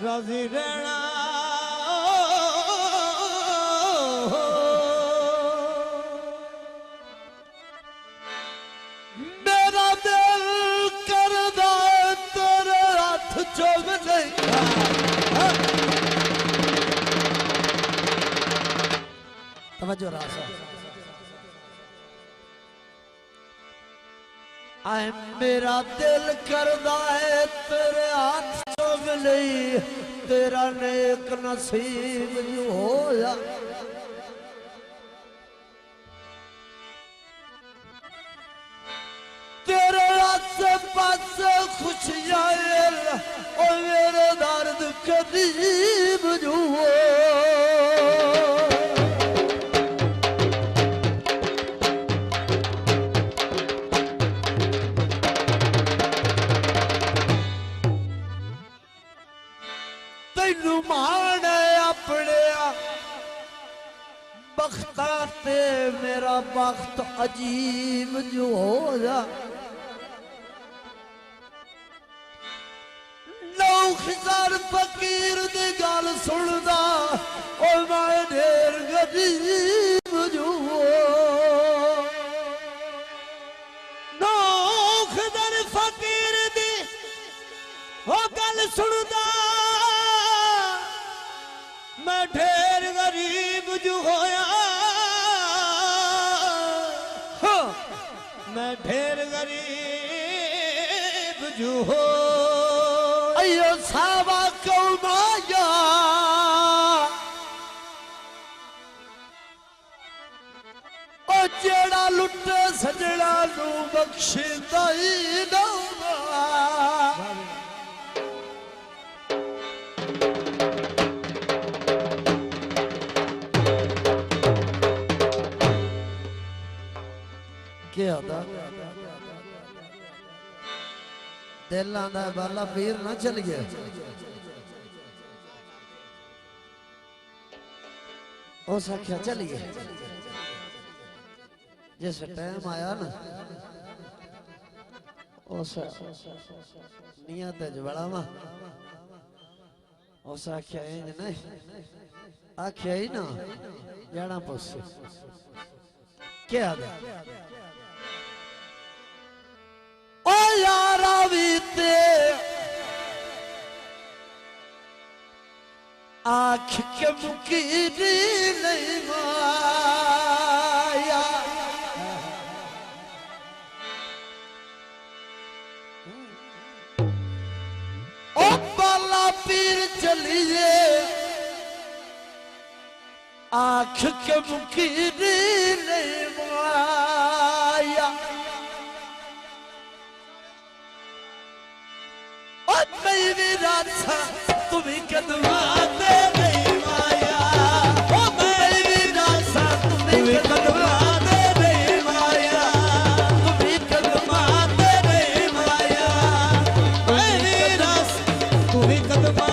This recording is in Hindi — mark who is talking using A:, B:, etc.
A: राजी रहना मेरा दिल करदा तेरे हाथ चुम नहीं तवज्जो रासा आए मेरा दिल करदा है तेरे हाथ चुम नहीं तेरा नेक नसीब जो होया तेरे आसे पासे खुशियां और मेरे दर्द करीब जो हो तैनू माने अपने बख्ता ते मेरा बख्त अजीब जो होया 9000 फकीर दी गल सुनदा और मैं ढेर गरीब जो 9000 फकीर दी वो गल सुनदा मैं ढेर गरीब जो होया मैं ढेर गरीब जो हो अयो सावा कौमाया ओ जेड़ा लुटे सजड़ा नू बख्शिंदा ही ना क्या था दिल आंदा बाला पीर ना चल गया उस आख्या चल गया जिस टाइम आया ना उस नियत बड़ा वा उस आख्या इंज नहीं आख्या ही ना जाना पुछ क्या ओ यारा बीते आँख के मुकीरी नहीं माया ओ बाला पीर चलिए आँख के मुकीरी नहीं माया मेरी राधा तुम्हें कदमाते नहीं माया ओ मेरी राधा तुम्हें कदमाते नहीं माया तुम्हें कदमाते नहीं माया मेरी राधा तुम्हें कदमा